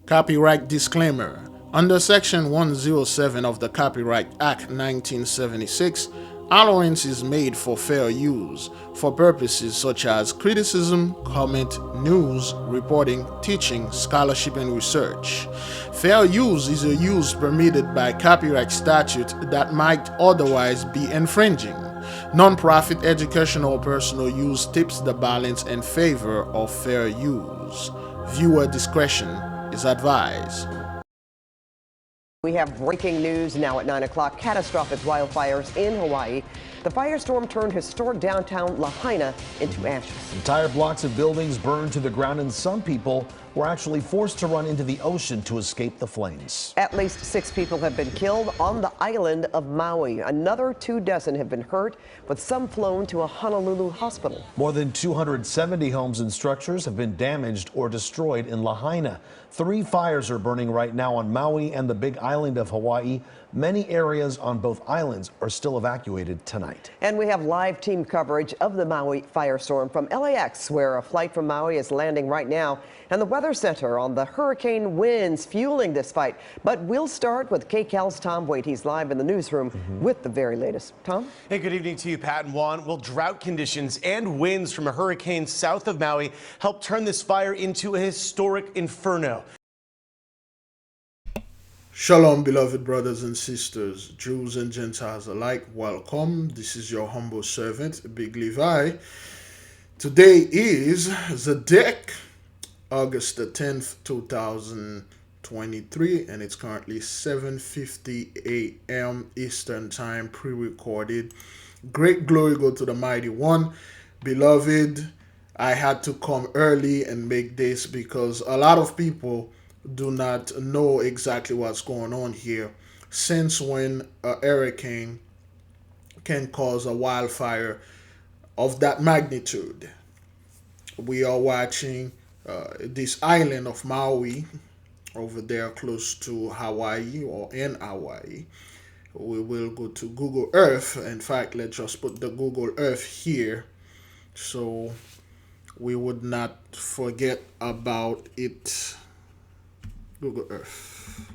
Copyright disclaimer. Under Section 107 of the Copyright Act 1976, allowance is made for fair use for purposes such as criticism, comment, news, reporting, teaching, scholarship, and research. Fair use is a use permitted by copyright statute that might otherwise be infringing. Non-profit educational or personal use tips the balance in favor of fair use. Viewer discretion is advised. We have breaking news now at 9 o'clock. Catastrophic wildfires in Hawaii. The firestorm turned historic downtown Lahaina into ashes. Entire blocks of buildings burned to the ground, and some people were actually forced to run into the ocean to escape the flames. At least 6 people have been killed on the island of Maui. Another 24 have been hurt, with some flown to a Honolulu hospital. More than 270 homes and structures have been damaged or destroyed in Lahaina. 3 fires are burning right now on Maui and the Big Island of Hawaii. Many areas on both islands are still evacuated tonight. And we have live team coverage of the Maui firestorm from LAX, where a flight from Maui is landing right now, and the Weather Center on the hurricane winds fueling this fight. But we'll start with KCAL's Tom Waite. He's live in the newsroom with the very latest. Tom? Hey, good evening to you, Pat and Juan. Well, drought conditions and winds from a hurricane south of Maui helped turn this fire into a historic inferno. Shalom, beloved brothers and sisters, Jews and Gentiles alike. Welcome. This is your humble servant, Big Levi. Today is the deck, August the 10th, 2023, and it's currently 7:50 a.m. Eastern Time, pre-recorded. Great glory go to the Mighty One. Beloved, I had to come early and make this because a lot of people do not know exactly what's going on here. Since when a hurricane can cause a wildfire of that magnitude? We are watching this island of Maui over there close to Hawaii or in Hawaii. We will go to Google Earth. In fact, let's just put the Google Earth here so we would not forget about it. Google Earth.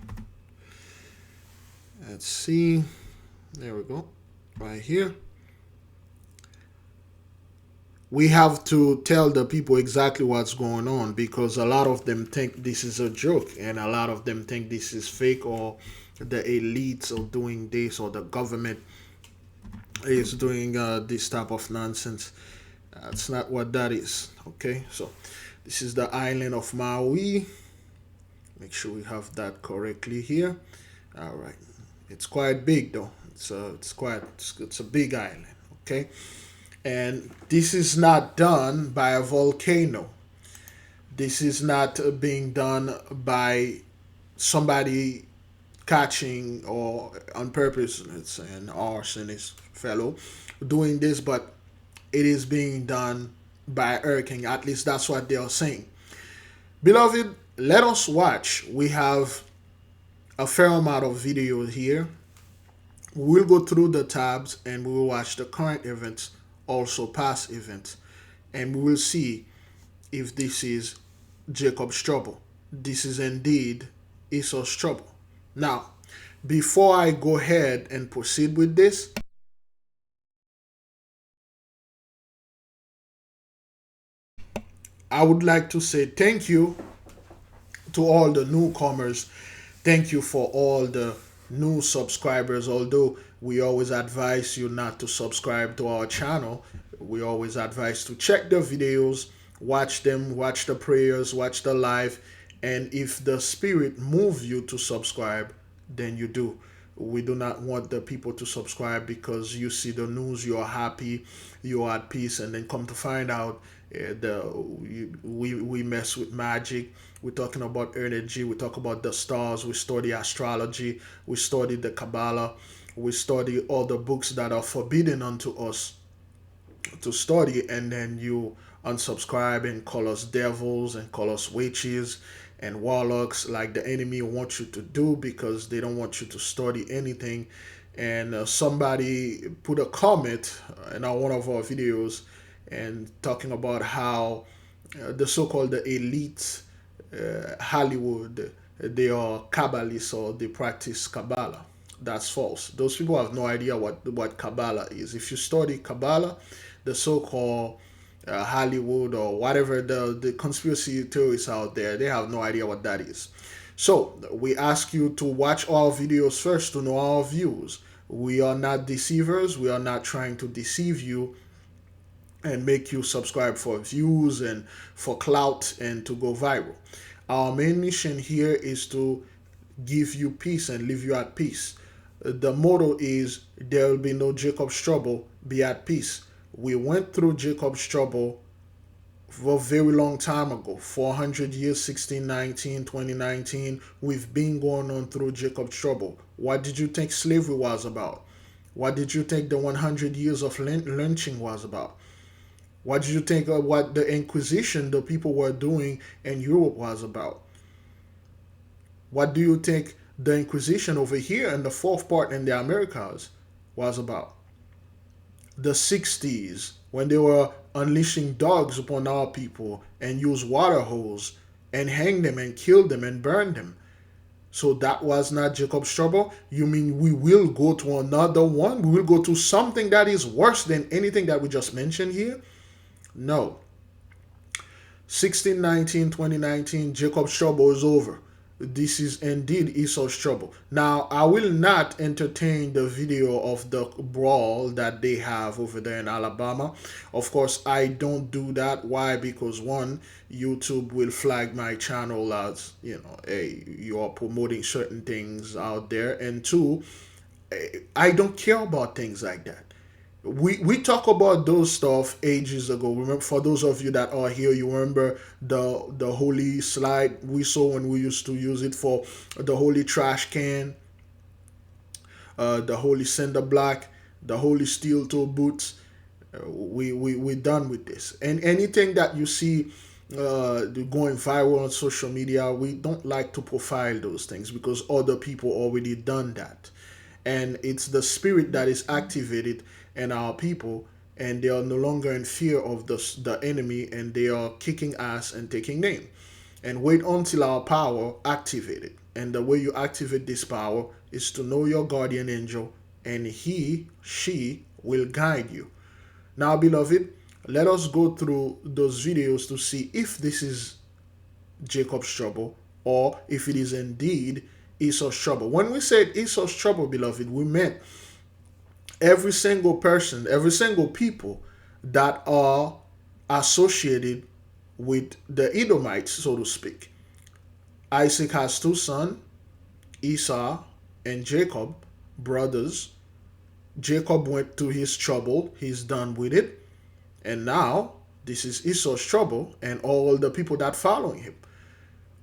Let's see. There we go. Right here. We have to tell the people exactly what's going on because a lot of them think this is a joke and a lot of them think this is fake or the elites are doing this or the government is doing this type of nonsense. That's not what that is. Okay, so this is the island of Maui. Make sure we have that correctly here. All right, it's quite big though. It's a big island. Okay, and this is not done by a volcano. This is not being done by somebody catching or on purpose. Let's say an arsonist fellow doing this, but it is being done by a hurricane. At least that's what they are saying. Beloved, let us watch. We have a fair amount of video here. We'll go through the tabs and we will watch the current events, also past events, and we will see if this is Jacob's trouble. This is indeed Esau's trouble. Now, before I go ahead and proceed with this, I would like to say thank you to all the newcomers. Thank you for all the new subscribers. Although we always advise you not to subscribe to our channel, we always advise to check the videos, watch them, watch the prayers, watch the live, and if the spirit moves you to subscribe, then you do. We do not want the people to subscribe because you see the news, you are happy, you are at peace, and then come to find out we mess with magic. We're talking about energy. We talk about the stars. We study astrology. We study the Kabbalah. We study all the books that are forbidden unto us to study, and then you unsubscribe and call us devils and call us witches and warlocks like the enemy wants you to do because they don't want you to study anything. And somebody put a comment in one of our videos and talking about how the so-called elite Hollywood they are Kabbalists or they practice Kabbalah. That's false. Those people have no idea what Kabbalah is. If you study Kabbalah, the so-called Hollywood or whatever the conspiracy theorists out there, they have no idea what that is. So we ask you to watch our videos first to know our views. We are not deceivers. We are not trying to deceive you and make you subscribe for views and for clout and to go viral. Our main mission here is to give you peace and leave you at peace. The motto is there will be no Jacob's trouble, be at peace. We went through Jacob's trouble for a very long time ago, 400 years, 1619, 2019. We've been going on through Jacob's trouble. What did you think slavery was about? What did you think the 100 years of lynching was about? What did you think of what the Inquisition, the people were doing in Europe, was about? What do you think the Inquisition over here in the fourth part in the Americas was about? The 60s, when they were unleashing dogs upon our people and use water hose and hang them and kill them and burn them. So that was not Jacob's trouble? You mean we will go to another one? We will go to something that is worse than anything that we just mentioned here? No. 1619, 2019, Jacob's trouble is over. This is indeed Esau's trouble. Now, I will not entertain the video of the brawl that they have over there in Alabama. Of course, I don't do that. Why? Because one, YouTube will flag my channel as, hey, you are promoting certain things out there. And two, I don't care about things like that. We talk about those stuff ages ago. Remember, for those of you that are here, you remember the holy slide we saw when we used to use it for the holy trash can, the holy cinder block, the holy steel toe boots. We done with this. And anything that you see going viral on social media, we don't like to profile those things because other people already done that. And it's the spirit that is activated in our people, and they are no longer in fear of the enemy, and they are kicking ass and taking name. And wait until our power activated. And the way you activate this power is to know your guardian angel, and she will guide you. Now, beloved, let us go through those videos to see if this is Jacob's trouble or if it is indeed Esau's trouble. When we said Esau's trouble, beloved, we meant every single person, every single people that are associated with the Edomites, so to speak. Isaac has two sons, Esau and Jacob, brothers. Jacob went through his trouble. He's done with it. And now this is Esau's trouble and all the people that following him.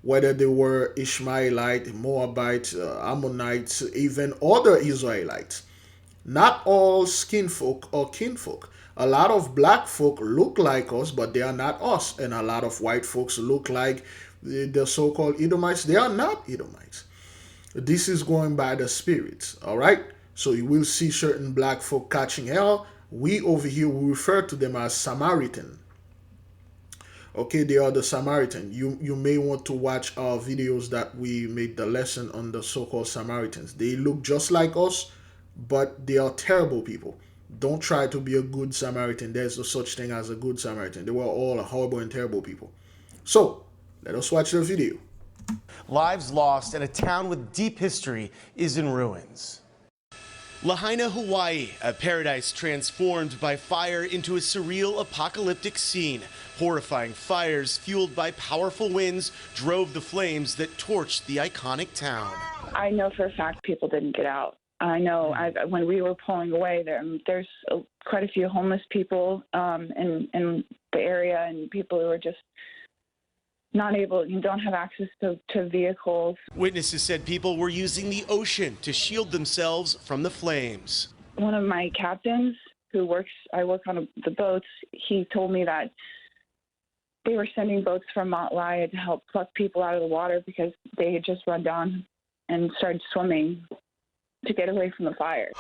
Whether they were Ishmaelite, Moabite, Ammonites, even other Israelites. Not all skin folk or kinfolk. A lot of black folk look like us, but they are not us. And a lot of white folks look like the so-called Edomites. They are not Edomites. This is going by the spirits, all right? So you will see certain black folk catching hell. We over here, we refer to them as Samaritan. Okay, they are the Samaritan. You may want to watch our videos that we made the lesson on the so-called Samaritans. They look just like us, but they are terrible people. Don't try to be a good Samaritan. There's no such thing as a good Samaritan. They were all horrible and terrible people. So, let us watch the video. Lives lost and a town with deep history is in ruins. Lahaina, Hawaii, a paradise transformed by fire into a surreal apocalyptic scene. Horrifying fires fueled by powerful winds drove the flames that torched the iconic town. I know for a fact people didn't get out. I know when we were pulling away, there's quite a few homeless people in the area, and people who are just not able, you don't have access to vehicles. Witnesses said people were using the ocean to shield themselves from the flames. One of my captains I work on the boats, he told me that they were sending boats from Mount Raya to help pluck people out of the water because they had just run down and started swimming to get away from the fire.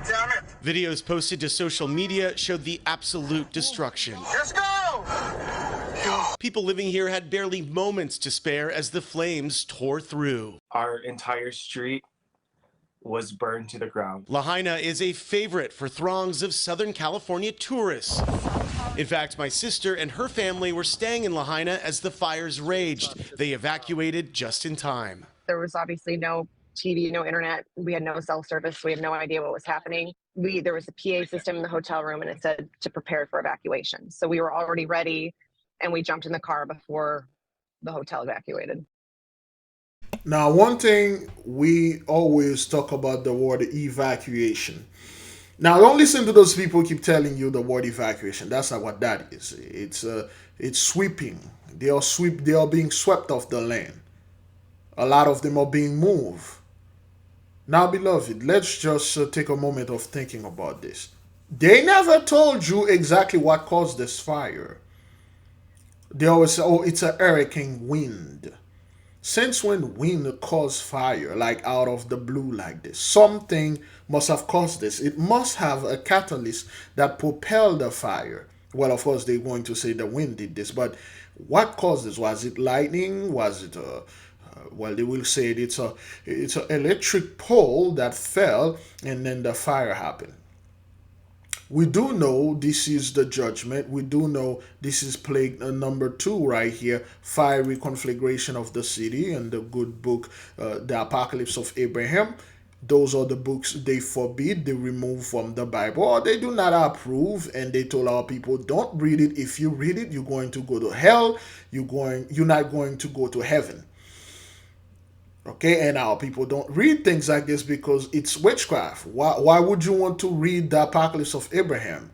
Damn it. Videos posted to social media showed the absolute destruction. Let's go! People living here had barely moments to spare as the flames tore through. Our entire street was burned to the ground. Lahaina is a favorite for throngs of Southern California tourists. In fact, my sister and her family were staying in Lahaina as the fires raged. They evacuated just in time. There was obviously no TV, no internet. We had no cell service. We had no idea what was happening. There was a PA system in the hotel room, and it said to prepare for evacuation. So we were already ready, and we jumped in the car before the hotel evacuated. Now, one thing we always talk about the word evacuation. Now, don't listen to those people who keep telling you the word evacuation. That's not what that is. It's sweeping. They are being swept off the land. A lot of them are being moved. Now, beloved, let's just take a moment of thinking about this. They never told you exactly what caused this fire. They always say, oh, it's a hurricane wind. Since when wind cause fire, like out of the blue like this? Something must have caused this. It must have a catalyst that propelled the fire. Well, of course, they're going to say the wind did this, but what caused this? Was it lightning? Was it well, they will say it's an electric pole that fell and then the fire happened. We do know this is the judgment. We do know this is plague number 2 right here, fiery conflagration of the city, and the good book, the Apocalypse of Abraham. Those are the books they forbid, they remove from the Bible, or they do not approve, and they told our people, don't read it. If you read it, you're going to go to hell. You're not going to go to heaven. Okay, and our people don't read things like this because it's witchcraft. Why would you want to read the Apocalypse of Abraham?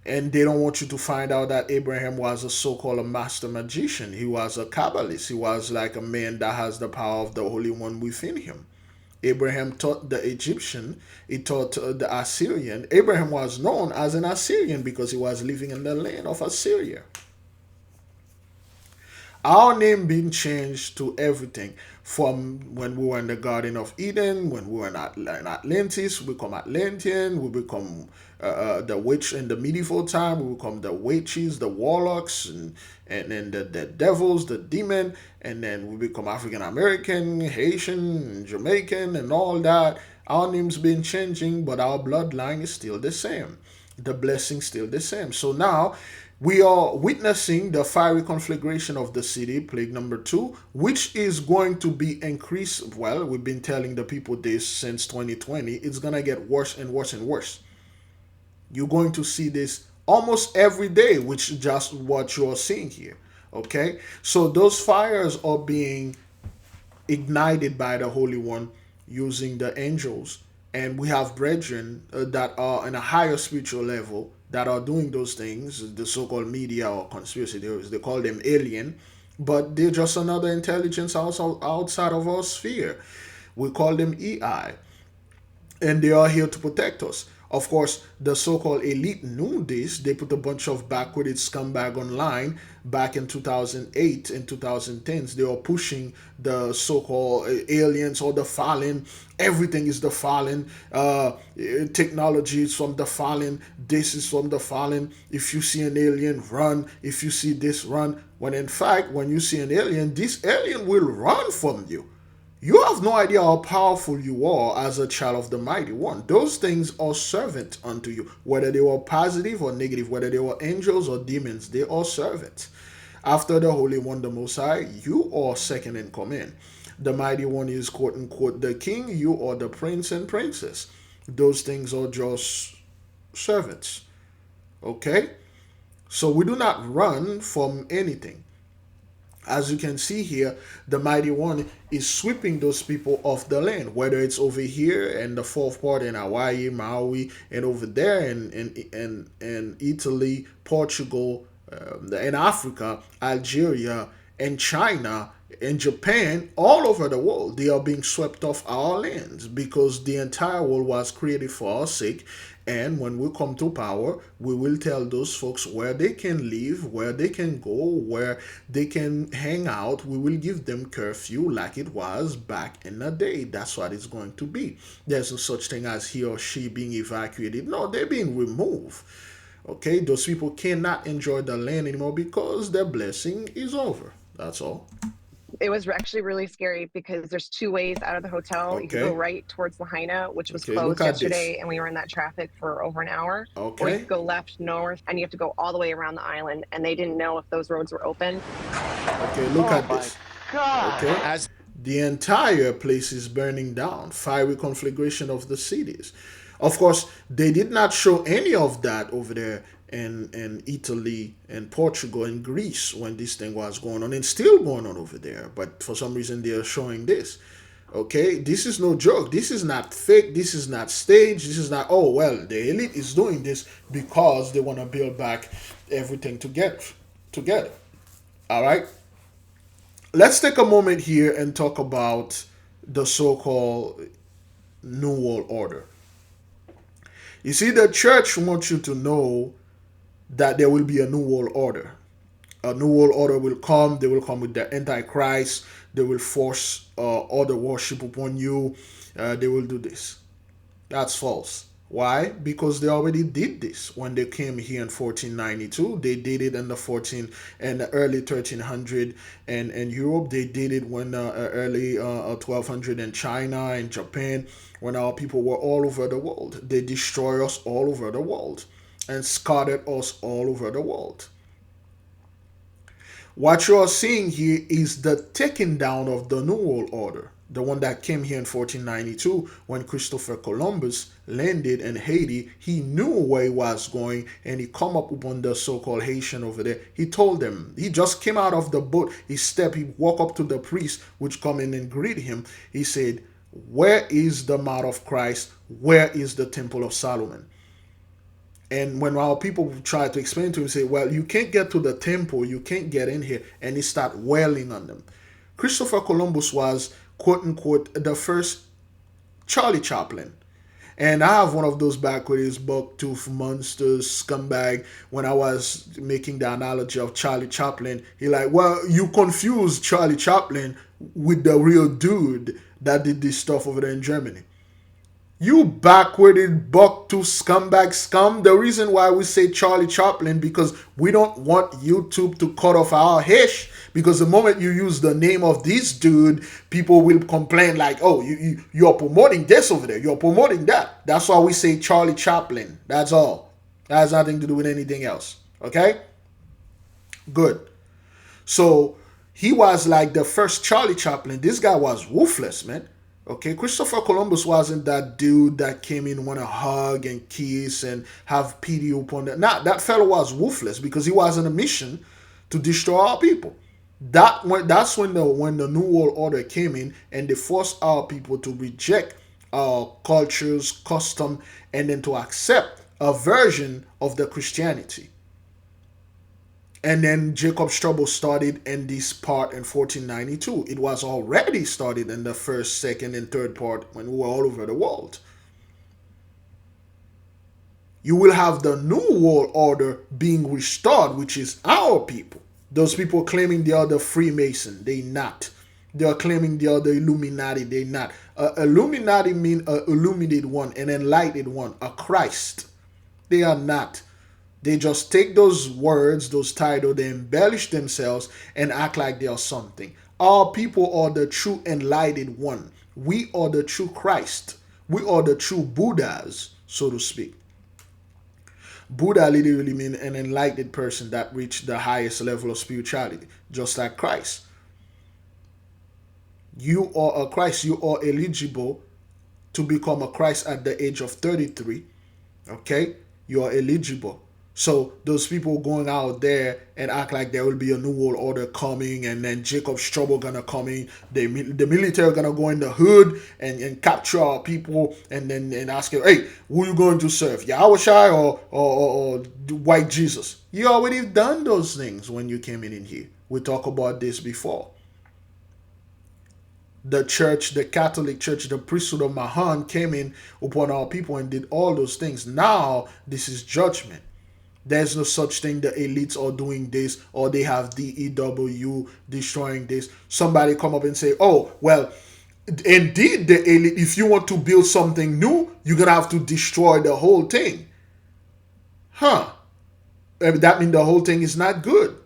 And they don't want you to find out that Abraham was a so-called master magician. He was a Kabbalist. He was like a man that has the power of the Holy One within him. Abraham taught the Egyptian. He taught the Assyrian. Abraham was known as an Assyrian because he was living in the land of Assyria. Our name being changed to everything from when we were in the Garden of Eden, when we were in Atlantis, we become Atlantean, we become the witch in the medieval time, we become the witches, the warlocks, and then the devils, the demon, and then we become African American, Haitian, Jamaican, and all that. Our name's been changing, but our bloodline is still the same. The blessing still the same. So now we are witnessing the fiery conflagration of the city, plague number 2, which is going to be increased. Well, we've been telling the people this since 2020. It's going to get worse and worse and worse. You're going to see this almost every day, which is just what you're seeing here. Okay? So those fires are being ignited by the Holy One using the angels. And we have brethren that are in a higher spiritual level that are doing those things, the so-called media or conspiracy theories. They call them alien, but they're just another intelligence outside of our sphere. We call them EI, and they are here to protect us. Of course, the so-called elite knew this. They put a bunch of backwarded scumbag online back in 2008 and 2010s. They are pushing the so-called aliens or the fallen. Everything is the fallen. Technology is from the fallen. This is from the fallen. If you see an alien, run. If you see this, run. When in fact, when you see an alien, this alien will run from you. You have no idea how powerful you are as a child of the Mighty One. Those things are servant unto you. Whether they were positive or negative, whether they were angels or demons, they are servants. After the Holy One, the Most High, you are second in command. The Mighty One is quote unquote the king, you are the prince and princess. Those things are just servants. Okay? So we do not run from anything. As you can see here, the Mighty One is sweeping those people off the land, whether it's over here in the fourth part in Hawaii, Maui, and over there in Italy, Portugal, in Africa, Algeria, and China, and Japan, all over the world. They are being swept off our lands because the entire world was created for our sake. And when we come to power, we will tell those folks where they can live, where they can go, where they can hang out. We will give them curfew like it was back in the day. That's what it's going to be. There's no such thing as he or she being evacuated. No, they're being removed. Okay, those people cannot enjoy the land anymore because their blessing is over. That's all. It was actually really scary because there's two ways out of the hotel. You could go Okay. right towards Lahaina, which was Okay, look closed at this. yesterday, and we were in that traffic for over an hour. Or you Okay. could go left north, and you have to go all the way around the island, and they didn't know if those roads were open. Okay, look Oh at my this. God. Okay. As The entire place is burning down. Fiery conflagration of the cities. Of course, they did not show any of that over there in Italy and Portugal and Greece when this thing was going on and still going on over there. But for some reason, they are showing this. Okay, this is no joke. This is not fake. This is not staged. This is not, oh, well, the elite is doing this because they want to build back everything together. Together. All right. Let's take a moment here and talk about the so-called New World Order. You see, the church wants you to know that there will be a New World Order. A New World Order will come. They will come with the Antichrist. They will force other worship upon you. They will do this. That's false. Why? Because they already did this when they came here in 1492. They did it in the 14 and the early 1300 and in Europe. They did it when early 1200 in China and Japan, when our people were all over the world. They destroyed us all over the world and scattered us all over the world. What you are seeing here is the taking down of the New World Order, the one that came here in 1492 when Christopher Columbus landed in Haiti. He knew where he was going and he come up upon the so-called Haitian over there. He told them, he just came out of the boat, he walked up to the priest, which come in and greet him. He said, where is the mouth of Christ? Where is the temple of Solomon? And when our people try to explain to him, say, well, you can't get to the temple, you can't get in here, and he start wailing on them. Christopher Columbus was, quote unquote, the first Charlie Chaplin. And I have one of those back with his buck-tooth monsters, scumbag. When I was making the analogy of Charlie Chaplin, he like, well, you confuse Charlie Chaplin with the real dude that did this stuff over there in Germany. You backwarded buck to scumbag scum. The reason why we say Charlie Chaplin, because we don't want YouTube to cut off our hash. Because the moment you use the name of this dude, people will complain like, oh, you're promoting this over there. You're promoting that. That's why we say Charlie Chaplin. That's all. That has nothing to do with anything else. Okay? Good. So he was like the first Charlie Chaplin. This guy was ruthless, man. Okay, Christopher Columbus wasn't that dude that came in, want to hug and kiss and have pity upon that. Nah, that fellow was ruthless because he was on a mission to destroy our people. That's when the New World Order came in and they forced our people to reject our cultures, custom, and then to accept a version of the Christianity. And then Jacob's trouble started in this part in 1492. It was already started in the first, second, and third part when we were all over the world. You will have the New World Order being restored, which is our people. Those people claiming they are the Freemason, they not. They are claiming they are the Illuminati, they not. Illuminati mean a illuminated one, an enlightened one, a Christ. They are not. They just take those words, those titles, they embellish themselves and act like they are something. Our people are the true enlightened one. We are the true Christ. We are the true Buddhas, so to speak. Buddha literally means an enlightened person that reached the highest level of spirituality, just like Christ. You are a Christ. You are eligible to become a Christ at the age of 33. Okay? You are eligible. So those people going out there and act like there will be a new world order coming and then Jacob's trouble gonna come in. The military gonna go in the hood and capture our people and then and ask you, hey, who you going to serve? Yahushua or white Jesus? You already done those things when you came in here. We talked about this before. The church, the Catholic Church, the priesthood of Mahan came in upon our people and did all those things. Now this is judgment. There's no such thing the elites are doing this or they have DEW destroying this. Somebody come up and say, oh, well, indeed the elite, if you want to build something new, you're going to have to destroy the whole thing. Huh. that means the whole thing is not good.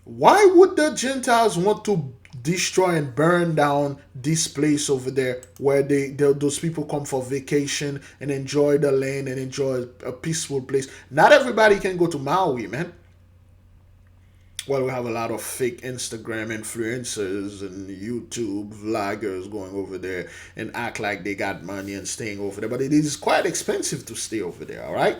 Why would the Gentiles want to destroy and burn down this place over there where those people come for vacation and enjoy the land and enjoy a peaceful place? Not everybody can go to Maui, man. Well, we have a lot of fake Instagram influencers and YouTube vloggers going over there and act like they got money and staying over there, but it is quite expensive to stay over there, all right?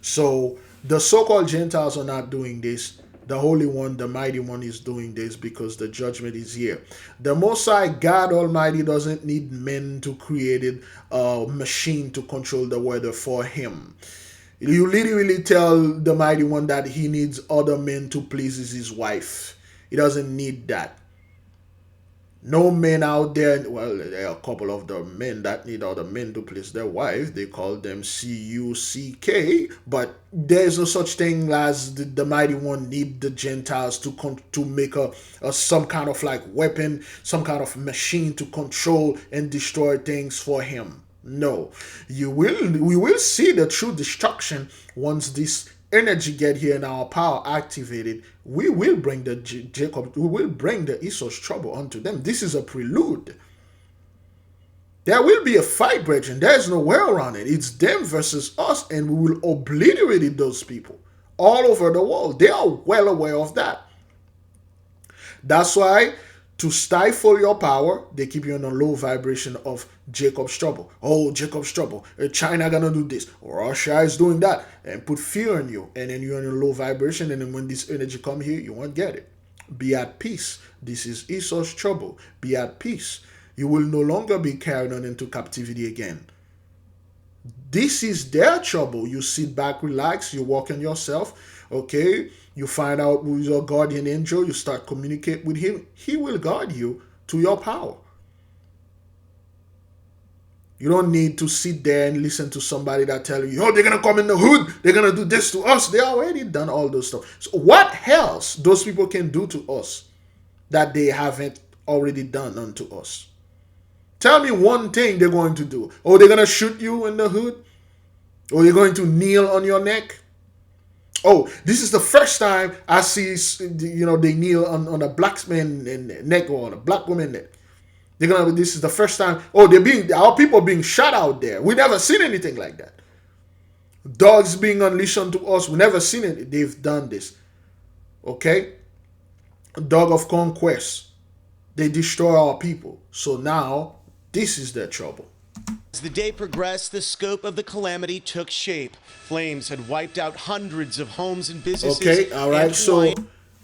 So the so-called Gentiles are not doing this. The Holy One, the Mighty One, is doing this because the judgment is here. The Most High God Almighty doesn't need men to create a machine to control the weather for him. You literally tell the Mighty One that he needs other men to please his wife. He doesn't need that. No men out there, well, there are a couple of the men that need other men to please their wife. They call them CUCK, but there's no such thing as the Mighty One need the Gentiles to make a some kind of like weapon, some kind of machine to control and destroy things for him. No, we will see the true destruction once this energy get here and our power activated. We will bring the Jacob, we will bring the Esau's trouble unto them. This is a prelude. There will be a fight, brethren. There's no way around it. It's them versus us, and we will obliterate those people all over the world. They are well aware of that. That's why, to stifle your power, they keep you on a low vibration of Jacob's trouble. Oh, Jacob's trouble. China gonna do this. Russia is doing that. And put fear in you. And then you're in a low vibration. And then when this energy come here, you won't get it. Be at peace. This is Esau's trouble. Be at peace. You will no longer be carried on into captivity again. This is their trouble. You sit back, relax, you work on yourself, okay? You find out who is your guardian angel, you start communicate with him. He will guard you to your power. You don't need to sit there and listen to somebody that tell you, oh, they're going to come in the hood, they're going to do this to us. They already done all those stuff. So what else those people can do to us that they haven't already done unto us? Tell me one thing they're going to do. Oh, they're going to shoot you in the hood? Or you're going to kneel on your neck? Oh, this is the first time I see, they kneel on a black man's neck or on a black woman's neck. This is the first time. Oh, our people being shot out there. We never seen anything like that. Dogs being unleashed onto us. We never seen it. They've done this. Okay? A dog of conquest. They destroy our people. So now, this is their trouble. As the day progressed, the scope of the calamity took shape. Flames had wiped out hundreds of homes and businesses. Okay, all right. So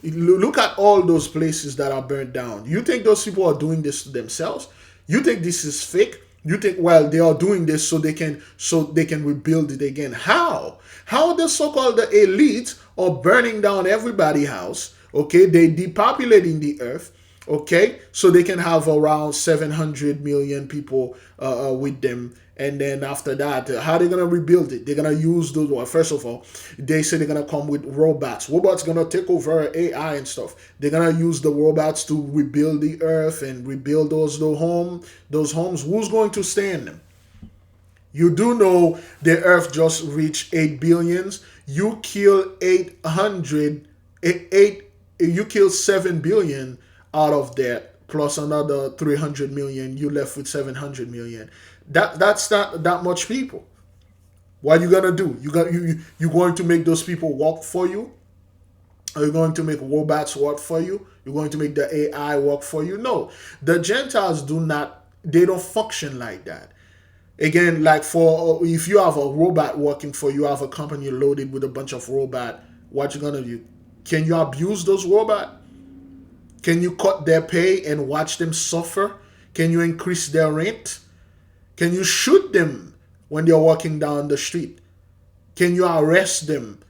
look at all those places that are burned down. You think those people are doing this to themselves? You think this is fake? You think, well, they are doing this so they can rebuild it again. How? How the so-called the elite are burning down everybody's house? Okay, they depopulating the earth. Okay, so they can have around 700 million people with them. And then after that, how are they going to rebuild it? They're going to use those. Well, first of all, they say they're going to come with robots. Robots going to take over AI and stuff. They're going to use the robots to rebuild the earth and rebuild those homes. Who's going to stay in them? You do know the earth just reached 8 billions. You kill 7 billion out of that, plus another 300 million, you left with 700 million. That's not that much people. What are you gonna do? You going to make those people work for you? Are you going to make robots work for you? You're going to make the AI work for you? No. The Gentiles they don't function like that. Again, like if you have a robot working for you, have a company loaded with a bunch of robot, what you gonna do? Can you abuse those robots? Can you cut their pay and watch them suffer? Can you increase their rent? Can you shoot them when they're walking down the street? Can you arrest them?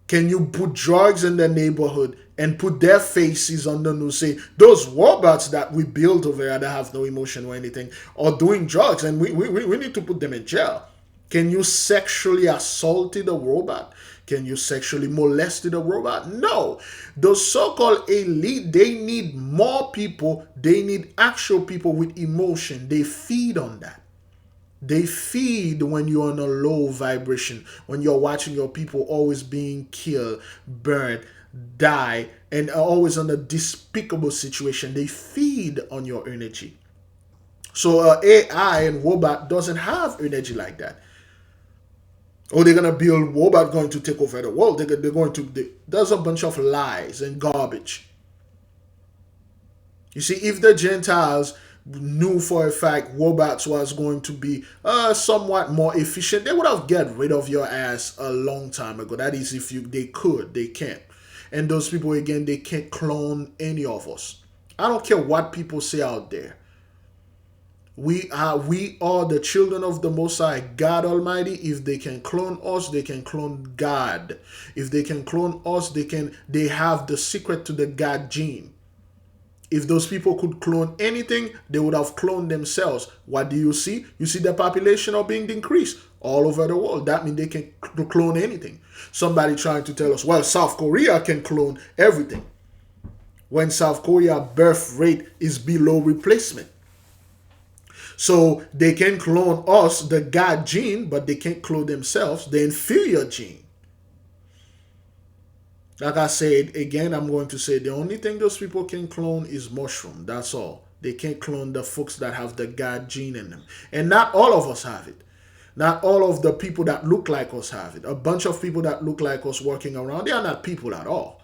Can you put drugs in their neighborhood and put their faces on the news? Say, those robots that we build over there that have no emotion or anything are doing drugs and we need to put them in jail. Can you sexually assault a robot? Can you sexually molest a robot? No. The so-called elite, they need more people. They need actual people with emotion. They feed on that. They feed when you're on a low vibration, when you're watching your people always being killed, burned, die, and are always in a despicable situation. They feed on your energy. So AI and robot doesn't have energy like that. Oh, they're gonna build robot going to take over the world. They're going to. There's a bunch of lies and garbage. You see, if the Gentiles knew for a fact robots was going to be somewhat more efficient, they would have get rid of your ass a long time ago. That is, if they could, they can't. And those people again, they can't clone any of us. I don't care what people say out there. We are the children of the Most High God Almighty. If they can clone us, they can clone God. If they can clone us, they have the secret to the God gene. If those people could clone anything, they would have cloned themselves. What do you see? You see the population are being increased all over the world. That means they can clone anything. Somebody trying to tell us, well, South Korea can clone everything. When South Korea birth rate is below replacement. So they can clone us, the God gene, but they can't clone themselves, the inferior gene. Like I said, again, I'm going to say the only thing those people can clone is mushroom. That's all. They can't clone the folks that have the God gene in them. And not all of us have it. Not all of the people that look like us have it. A bunch of people that look like us walking around, they are not people at all.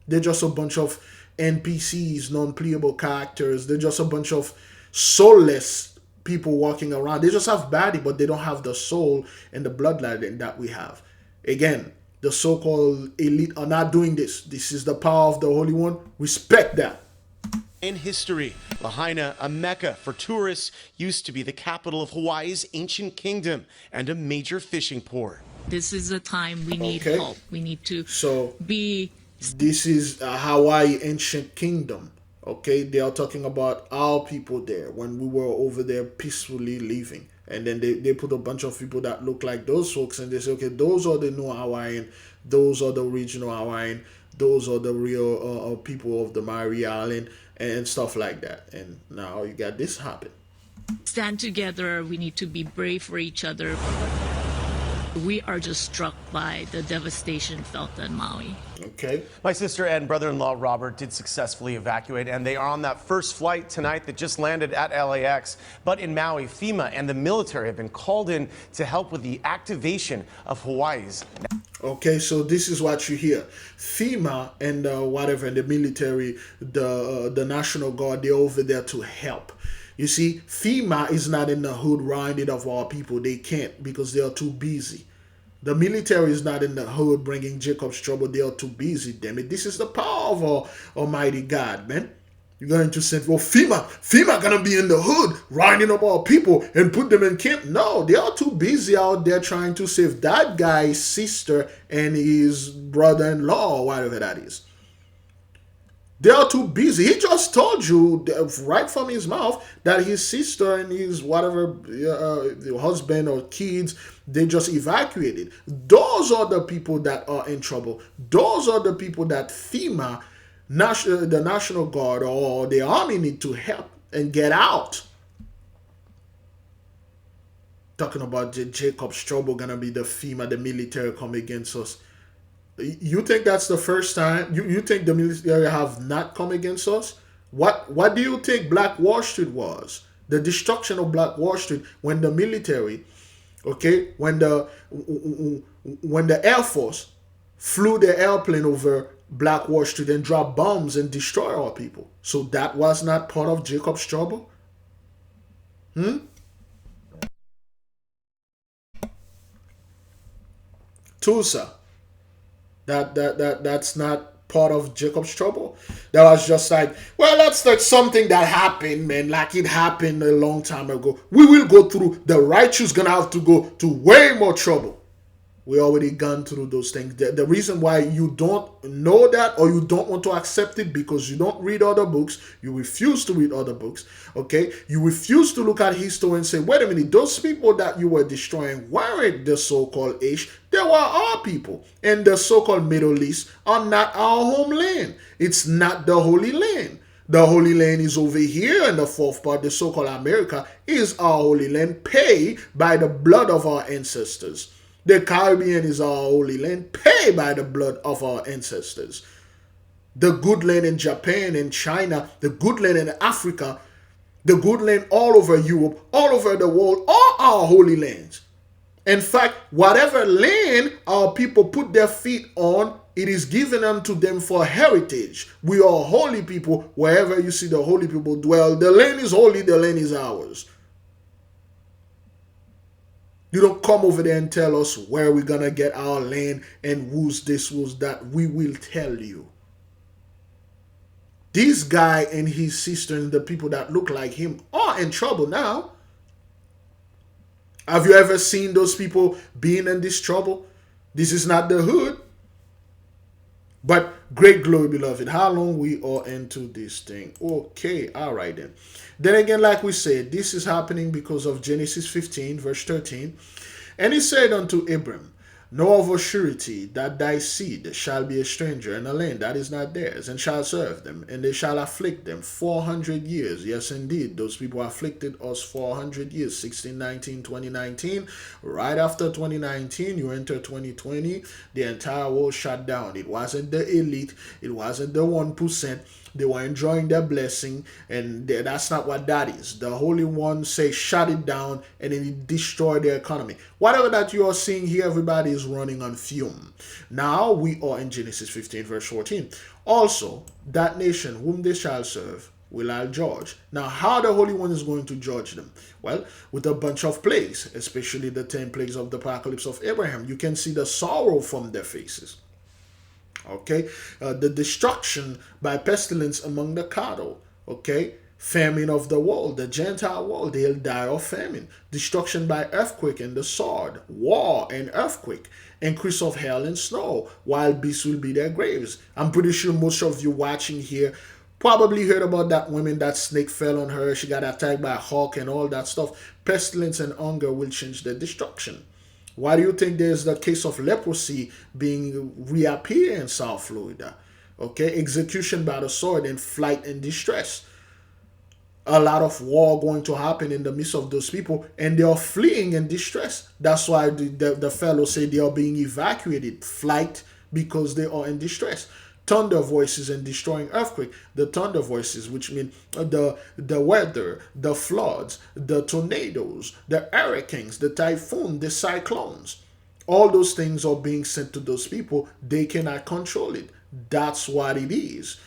They're just a bunch of NPCs, non-playable characters. They're just a bunch of soulless people walking around. They just have body, but they don't have the soul and the bloodline that we have. Again, the so-called elite are not doing this. This is the power of the Holy One. Respect that. In history, Lahaina, a mecca for tourists, used to be the capital of Hawaii's ancient kingdom and a major fishing port. This is a time we need help. We need to be. This is Hawaii ancient kingdom. Okay, they are talking about our people there when we were over there peacefully living. And then they put a bunch of people that look like those folks and they say, okay, those are the new Hawaiian, those are the original Hawaiian, those are the real people of the Maori Island and stuff like that. And now you got this happen. Stand together. We need to be brave for each other. We are just struck by the devastation felt in Maui. Okay. My sister and brother-in-law Robert did successfully evacuate, and they are on that first flight tonight that just landed at LAX. But in Maui, FEMA and the military have been called in to help with the activation of Hawaii's. Okay, so this is what you hear. FEMA and whatever, the military, the National Guard, they're over there to help. You see, FEMA is not in the hood rounding of our people. They can't because they are too busy. The military is not in the hood bringing Jacob's trouble. They are too busy, damn it. This is the power of our Almighty God, man. You're going to say, well, FEMA gonna be in the hood, rounding up our people and put them in camp. No, they are too busy out there trying to save that guy's sister and his brother-in-law or whatever that is. They are too busy. He just told you right from his mouth that his sister and his whatever husband or kids, they just evacuated. Those are the people that are in trouble. Those are the people that FEMA, the National Guard or the Army need to help and get out. Talking about Jacob's trouble gonna be the FEMA, the military come against us. You think that's the first time? You think the military have not come against us? What do you think Black Wall Street was? The destruction of Black Wall Street when the military, okay, when the Air Force flew the airplane over Black Wall Street and dropped bombs and destroyed our people. So that was not part of Jacob's trouble? Tulsa. That's not part of Jacob's trouble. That was just like, well, that's like something that happened, man. Like it happened a long time ago. We will go through. The righteous gonna have to go to way more trouble. We already gone through those things. The reason why you don't know that or you don't want to accept it because you don't read other books, you refuse to read other books, okay? You refuse to look at history and say, wait a minute, those people that you were destroying weren't the so-called Ish. They were our people. And the so-called Middle East are not our homeland. It's not the Holy Land. The Holy Land is over here in the fourth part. The so-called America is our Holy Land, paid by the blood of our ancestors. The Caribbean is our Holy Land, paid by the blood of our ancestors. The good land in Japan and China, the good land in Africa, the good land all over Europe, all over the world, are our holy lands. In fact, whatever land our people put their feet on, it is given unto them for heritage. We are holy people. Wherever you see the holy people dwell, the land is holy, the land is ours. You don't come over there and tell us where we're going to get our land and who's this, who's that. We will tell you. This guy and his sister and the people that look like him are in trouble now. Have you ever seen those people being in this trouble? This is not the hood. But great glory, beloved. How long we are into this thing? Okay, all right then. Then again, like we said, this is happening because of Genesis 15, verse 13. And he said unto Abram, know of a surety that thy seed shall be a stranger in a land that is not theirs, and shall serve them, and they shall afflict them 400 years. Yes, indeed, those people afflicted us 400 years, 1619, 2019. Right after 2019, you enter 2020, the entire world shut down. It wasn't the elite, it wasn't the 1%. They were enjoying their blessing, and that's not what that is. The Holy One say shut it down, and then it destroyed their economy. Whatever that you are seeing here, everybody is running on fume. Now we are in Genesis 15 verse 14. Also, that nation whom they shall serve will I judge. Now, how the Holy One is going to judge them? Well, with a bunch of plagues, especially the 10 plagues of the apocalypse of Abraham. You can see the sorrow from their faces. Okay, the destruction by pestilence among the cattle. Okay, famine of the world, the Gentile world, they'll die of famine. Destruction by earthquake and the sword, war and earthquake, increase of hail and snow, wild beasts will be their graves. I'm pretty sure most of you watching here probably heard about that woman, that snake fell on her, she got attacked by a hawk and all that stuff. Pestilence and hunger will change the destruction. Why do you think there's the case of leprosy being reappear in South Florida? Okay, execution by the sword and flight and distress. A lot of war going to happen in the midst of those people, and they are fleeing in distress. That's why the fellow say they are being evacuated, flight, because they are in distress. Thunder voices and destroying earthquake. The thunder voices, which mean the weather, the floods, the tornadoes, the hurricanes, the typhoon, the cyclones. All those things are being sent to those people. They cannot control it. That's what it is.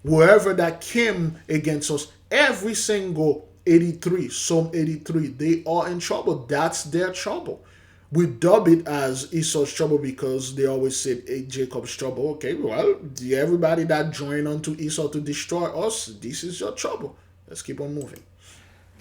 Whoever that came against us, every single 83, Psalm 83, they are in trouble. That's their trouble. We dub it as Esau's trouble because they always said hey, Jacob's trouble. Okay, well, everybody that joined onto Esau to destroy us, this is your trouble. Let's keep on moving.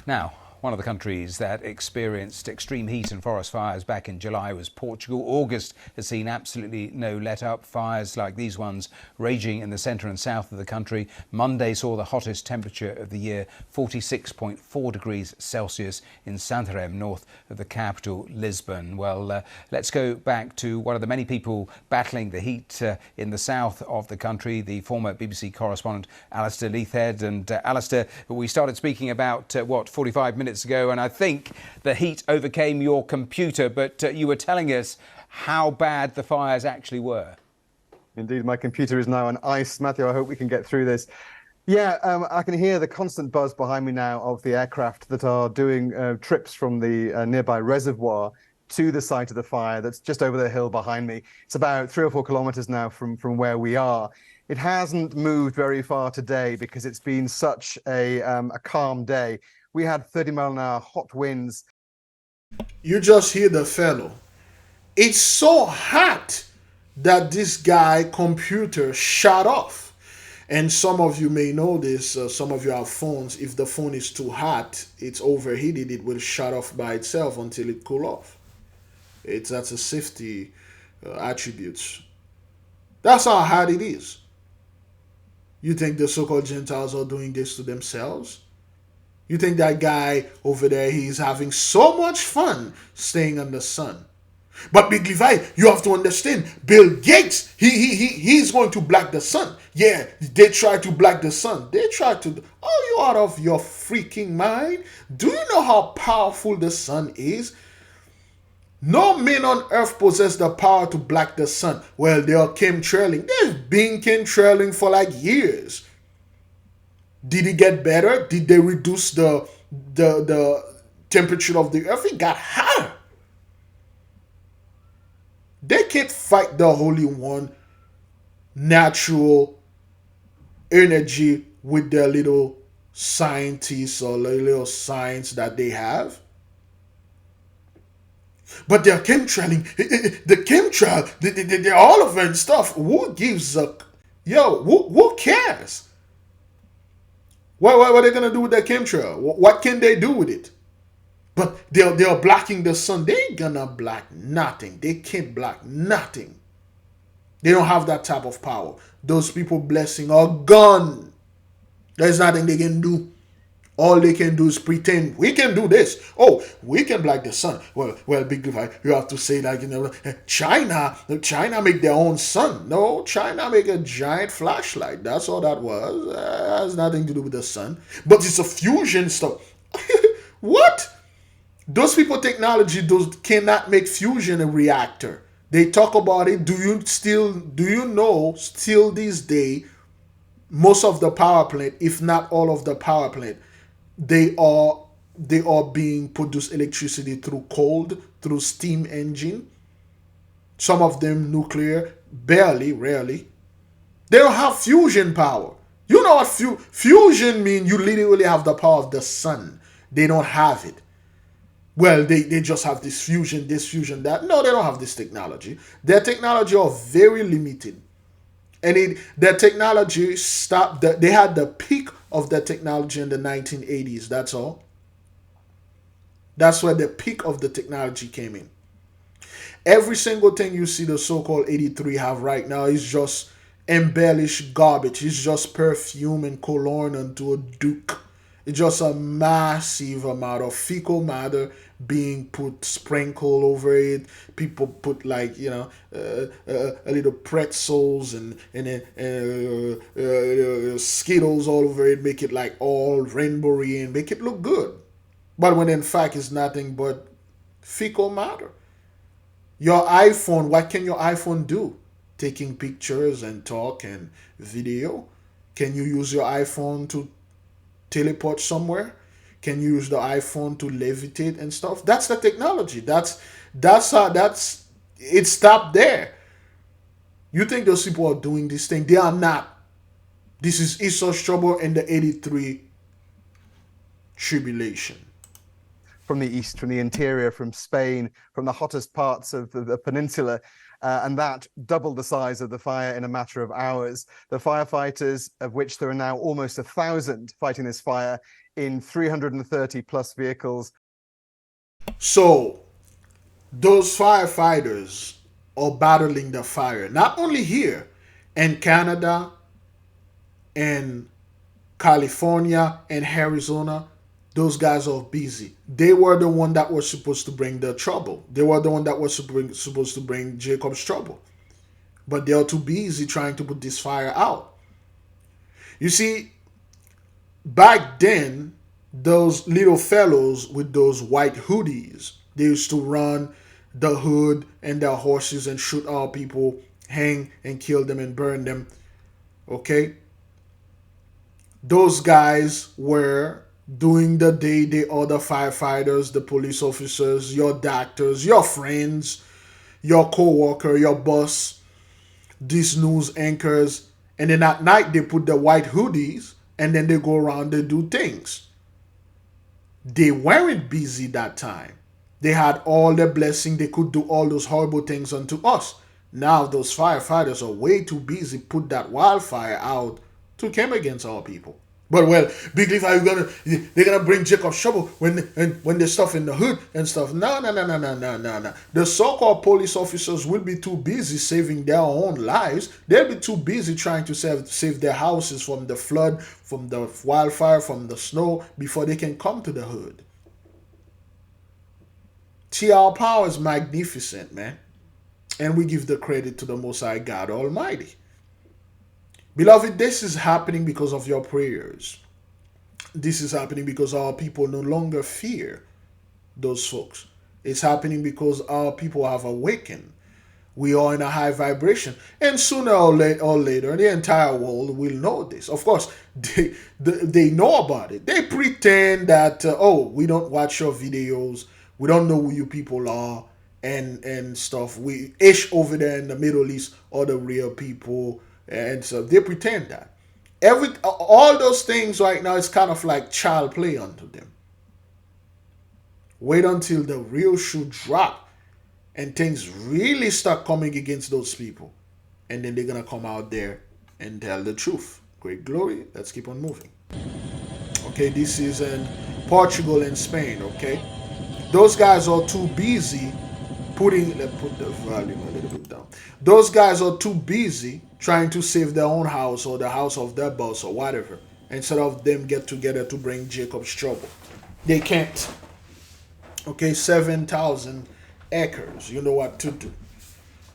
Now, one of the countries that experienced extreme heat and forest fires back in July was Portugal. August has seen absolutely no let-up. Fires like these ones raging in the centre and south of the country. Monday saw the hottest temperature of the year, 46.4 degrees Celsius in Santarém, north of the capital, Lisbon. Well, let's go back to one of the many people battling the heat in the south of the country, the former BBC correspondent Alistair Leithhead. And Alistair, we started speaking about, 45 minutes ago, and I think the heat overcame your computer, but you were telling us how bad the fires actually were. Indeed, my computer is now on ice. Matthew, I hope we can get through this. Yeah, I can hear the constant buzz behind me now of the aircraft that are doing trips from the nearby reservoir to the site of the fire that's just over the hill behind me. It's about 3 or 4 kilometers now from where we are. It hasn't moved very far today because it's been such a calm day. We had 30-mile-an-hour hot winds. You just hear the fellow. It's so hot that this guy computer shut off. And some of you may know this, some of you have phones. If the phone is too hot, it's overheated, it will shut off by itself until it cool off. That's a safety attributes. That's how hot it is. You think the so-called Gentiles are doing this to themselves? You think that guy over there, he's having so much fun staying in the sun. But Big Levi, you have to understand, Bill Gates, he's going to block the sun. Yeah, they try to block the sun. They try to. Oh, you out of your freaking mind? Do you know how powerful the sun is? No man on earth possess the power to block the sun. Well, they are chemtrailing. They've been chemtrailing for like years. Did it get better? Did they reduce the temperature of the earth? It got hotter. They can't fight the Holy One natural energy with their little scientists or little science that they have. But they're chemtrailing. The chemtrail, they're all of it and stuff. Who gives a... Yo, who cares? What are they going to do with the chemtrail? What can they do with it? But they're blocking the sun. They ain't gonna block nothing. They can't block nothing. They don't have that type of power. Those people blessing are gone. There's nothing they can do. All they can do is pretend we can do this. Oh, we can block the sun. Well, Big Levi, you have to say like, you know, China make their own sun. No, China make a giant flashlight. That's all that was. Has nothing to do with the sun. But it's a fusion stuff. What? Those people technology those cannot make fusion a reactor. They talk about it. Do you know still this day most of the power plant, if not all of the power plant, they are being produced electricity through cold, through steam engine. Some of them nuclear, barely, rarely. They don't have fusion power. You know what fusion means? You literally have the power of the sun. They don't have it. Well, they just have this fusion, that. No, they don't have this technology. Their technology are very limited. And their technology stopped. They had the peak of their technology in the 1980s. That's all. That's where the peak of the technology came in. Every single thing you see the so-called 83 have right now is just embellished garbage. It's just perfume and cologne onto a duke. It's just a massive amount of fecal matter being put sprinkled over it. People put like, you know, a little pretzels and Skittles all over it, make it like all rainbowy and make it look good. But when in fact it's nothing but fecal matter. Your iPhone, what can your iPhone do? Taking pictures and talk and video. Can you use your iPhone to teleport somewhere? Can you use the iPhone to levitate and stuff? That's the technology. That's it stopped there. You think those people are doing this thing? They are not. This is Esau's trouble and the 83 tribulation. From the east, from the interior, from Spain, from the hottest parts of the peninsula, and that doubled the size of the fire in a matter of hours. The firefighters, of which there are now almost 1,000 fighting this fire in 330 plus vehicles. So those firefighters are battling the fire, not only here in Canada and California and Arizona. Those guys are busy. They were the one that was supposed to bring the trouble. They were the one that was supposed to bring Jacob's trouble. But they are too busy trying to put this fire out. You see, back then, those little fellows with those white hoodies, they used to run the hood and their horses and shoot our people, hang and kill them and burn them. Okay? Those guys were doing the day the other firefighters, the police officers, your doctors, your friends, your co-worker, your boss, these news anchors, and then at night they put the white hoodies and then they go around, they do things. They weren't busy that time. They had all the blessing, they could do all those horrible things unto us. Now those firefighters are way too busy put that wildfire out to come against our people. But well, Big Levi, they're gonna bring Jacob's trouble when they stuff in the hood and stuff. No. The so-called police officers will be too busy saving their own lives. They'll be too busy trying to save their houses from the flood, from the wildfire, from the snow before they can come to the hood. See, our power is magnificent, man. And we give the credit to the Most High God Almighty. Beloved, this is happening because of your prayers. This is happening because our people no longer fear those folks. It's happening because our people have awakened. We are in a high vibration, and sooner or later, the entire world will know this. Of course, they know about it. They pretend that oh, we don't watch your videos, we don't know who you people are, and stuff. We ish over there in the Middle East are the real people, and so they pretend that all those things right now is kind of like child play unto them. Wait until the real shoe drop and things really start coming against those people. And then they're going to come out there and tell the truth. Great glory. Let's keep on moving. Okay, this is in Portugal and Spain, okay? Those guys are too busy let's put the volume a little bit down. Those guys are too busy trying to save their own house or the house of their boss or whatever, instead of them get together to bring Jacob's trouble. They can't. Okay, 7,000 acres. You know what to do.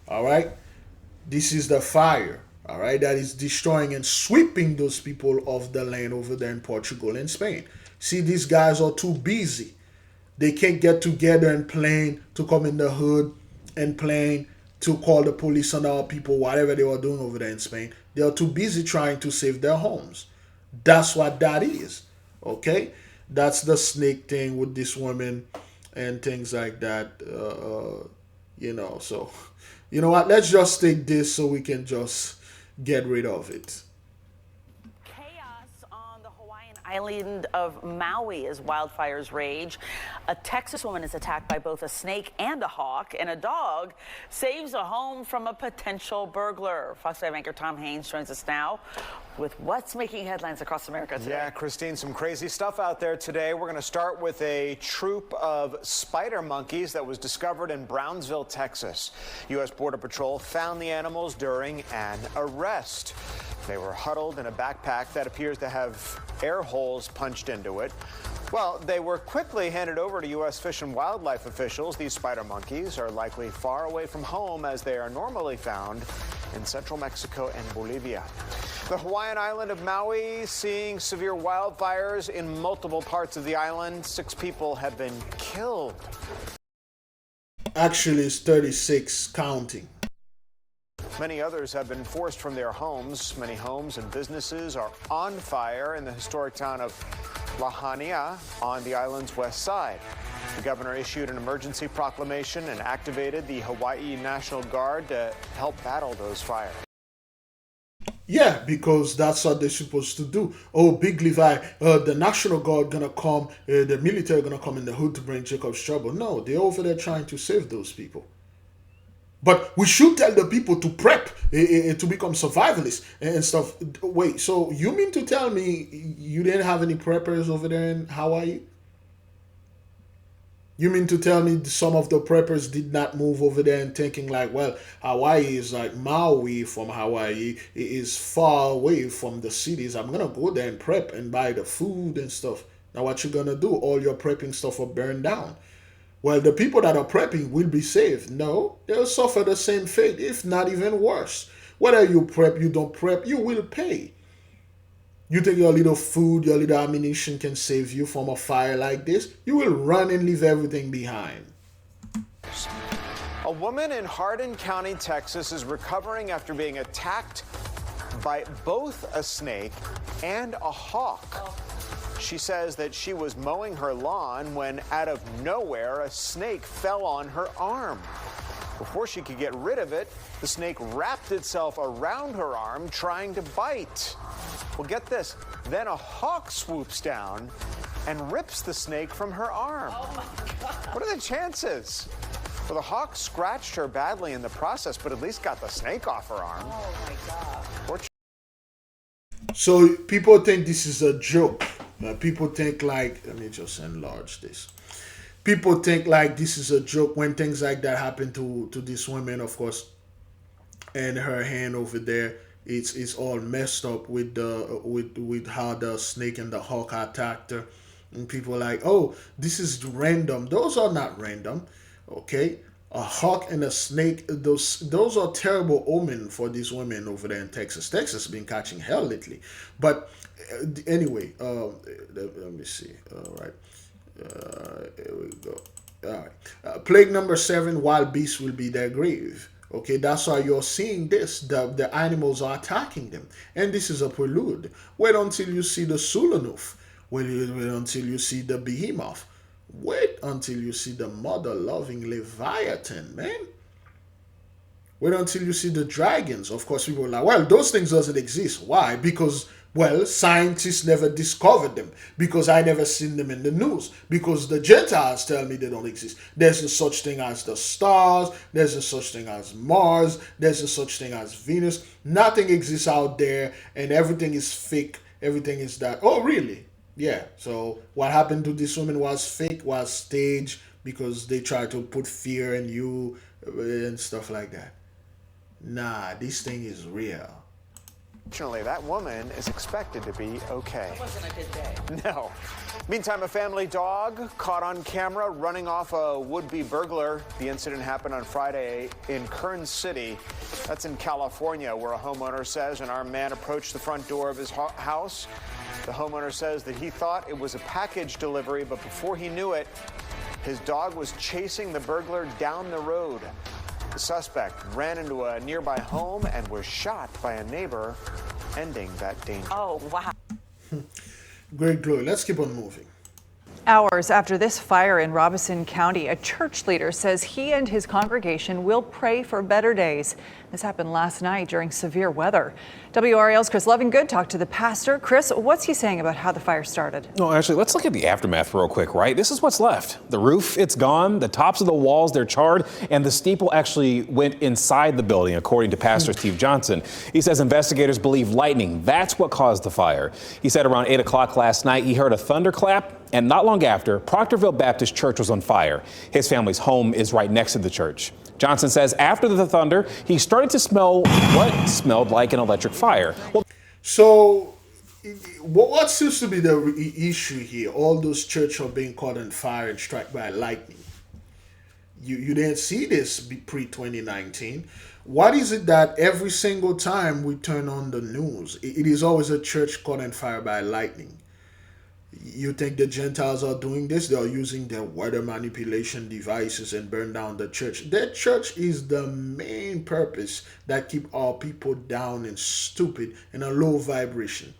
All right? This is the fire. All right? That is destroying and sweeping those people off the land over there in Portugal and Spain. See, these guys are too busy. They can't get together and plan to come in the hood and plan to call the police on our people, whatever they were doing over there in Spain. They are too busy trying to save their homes. That's what that is. Okay? That's the snake thing with this woman and things like that. So, you know what? Let's just take this so we can just get rid of it. Island of Maui as wildfires rage. A Texas woman is attacked by both a snake and a hawk, and a dog saves a home from a potential burglar. Fox 5 anchor Tom Haynes joins us now with what's making headlines across America today. Yeah, Christine, some crazy stuff out there today. We're going to start with a troop of spider monkeys that was discovered in Brownsville, Texas. U.S. Border Patrol found the animals during an arrest. They were huddled in a backpack that appears to have air holes punched into it. Well, they were quickly handed over to U.S. Fish and Wildlife officials. These spider monkeys are likely far away from home, as they are normally found in central Mexico and Bolivia. The Hawaiian island of Maui seeing severe wildfires in multiple parts of the island. 6 people have been killed. Actually, it's 36 counting. Many others have been forced from their homes. Many homes and businesses are on fire in the historic town of Lahaina on the island's west side. The governor issued an emergency proclamation and activated the Hawaii National Guard to help battle those fires. Yeah, because that's what they're supposed to do. Oh, Big Levi, the National Guard gonna come, the military gonna come in the hood to bring Jacob's trouble. No, they're over there trying to save those people. But we should tell the people to prep, to become survivalists and stuff. Wait, so you mean to tell me you didn't have any preppers over there in Hawaii? You mean to tell me some of the preppers did not move over there and thinking like, well, Hawaii is like Maui from Hawaii. It is far away from the cities. I'm going to go there and prep and buy the food and stuff. Now what you going to do? All your prepping stuff will burn down. Well, the people that are prepping will be saved. No, they'll suffer the same fate, if not even worse. Whether you prep, you don't prep, you will pay. You think your little food, your little ammunition can save you from a fire like this? You will run and leave everything behind. A woman in Hardin County, Texas is recovering after being attacked by both a snake and a hawk. She says that she was mowing her lawn when, out of nowhere, a snake fell on her arm. Before she could get rid of it, the snake wrapped itself around her arm, trying to bite. Well, get this. Then a hawk swoops down and rips the snake from her arm. Oh my God. What are the chances? Well, the hawk scratched her badly in the process, but at least got the snake off her arm. Oh my God. So people think this is a joke. People think like, let me just enlarge this. People think like this is a joke when things like that happen to this woman, of course, and her hand over there. It's all messed up with the with how the snake and the hawk attacked her, and people are like, oh, this is random. Those are not random. Okay, a hawk and a snake. Those are terrible omen for these women over there in Texas. Texas has been catching hell lately. But anyway, let me see. All right, here we go. All right, plague number 7: wild beasts will be their grave. Okay, that's why you're seeing this. The animals are attacking them, and this is a prelude. Wait until you see the Sulanuf. Wait until you see the behemoth. Wait until you see the mother-loving Leviathan, man. Wait until you see the dragons. Of course, people are like, well, those things doesn't exist. Why? Because, well, scientists never discovered them. Because I never seen them in the news. Because the Gentiles tell me they don't exist. There's no such thing as the stars. There's no such thing as Mars. There's no such thing as Venus. Nothing exists out there, and everything is fake. Everything is that. Oh, really? Yeah. So what happened to this woman was fake, was staged, because they tried to put fear in you and stuff like that. Nah, this thing is real. Fortunately, that woman is expected to be okay. It wasn't a good day. No. Meantime, a family dog caught on camera running off a would-be burglar. The incident happened on Friday in Kern City. That's in California, where a homeowner says an armed man approached the front door of his house. The homeowner says that he thought it was a package delivery, but before he knew it, his dog was chasing the burglar down the road. The suspect ran into a nearby home and was shot by a neighbor, ending that danger. Oh, wow. Great glory. Let's keep on moving. Hours after this fire in Robeson County, a church leader says he and his congregation will pray for better days. This happened last night during severe weather. WRAL's Chris Lovingood talked to the pastor. Chris, what's he saying about how the fire started? No, actually, let's look at the aftermath real quick, right? This is what's left. The roof, it's gone. The tops of the walls, they're charred. And the steeple actually went inside the building, according to Pastor Steve Johnson. He says investigators believe lightning, that's what caused the fire. He said around 8 o'clock last night, he heard a thunderclap. And not long after, Proctorville Baptist Church was on fire. His family's home is right next to the church. Johnson says after the thunder, he started to smell what smelled like an electric fire. Well, so what seems to be the issue here? All those churches are being caught on fire and struck by lightning. You didn't see this pre-2019. What is it that every single time we turn on the news, it is always a church caught on fire by lightning? You think the Gentiles are doing this? They are using their weather manipulation devices and burn down the church. That church is the main purpose that keep our people down and stupid and a low vibration.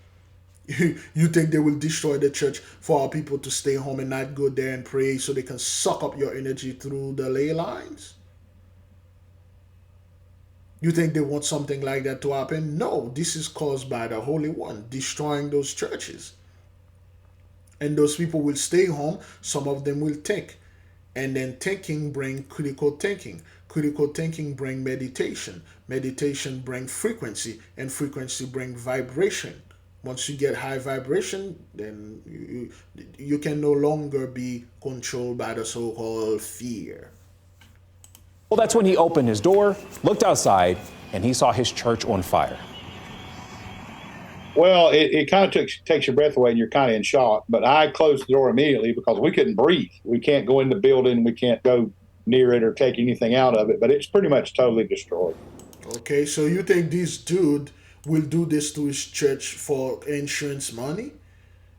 You think they will destroy the church for our people to stay home and not go there and pray so they can suck up your energy through the ley lines? You think they want something like that to happen? No, this is caused by the Holy One destroying those churches. And those people will stay home. Some of them will think. And then thinking bring critical thinking. Critical thinking bring meditation. Meditation bring frequency. And frequency bring vibration. Once you get high vibration, then you can no longer be controlled by the so-called fear. Well, that's when he opened his door, looked outside, and he saw his church on fire. Well, it kind of takes your breath away and you're kind of in shock. But I closed the door immediately because we couldn't breathe. We can't go in the building. We can't go near it or take anything out of it. But it's pretty much totally destroyed. Okay, so you think this dude will do this to his church for insurance money?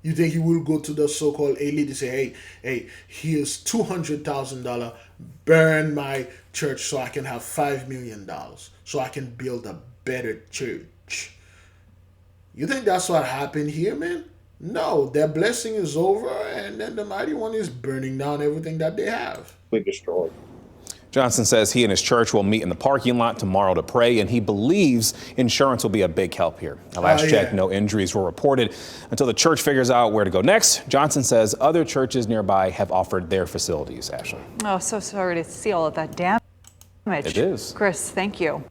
You think he will go to the so-called elite and say, hey, here's $200,000, burn my church so I can have $5 million, so I can build a better church? You think that's what happened here, man? No, their blessing is over, and then the Mighty One is burning down everything that they have. We destroyed. Johnson says he and his church will meet in the parking lot tomorrow to pray, and he believes insurance will be a big help here. Now, last check, no injuries were reported. Until the church figures out where to go next, Johnson says other churches nearby have offered their facilities. Ashley. Oh, so sorry to see all of that damage. It is. Chris, thank you.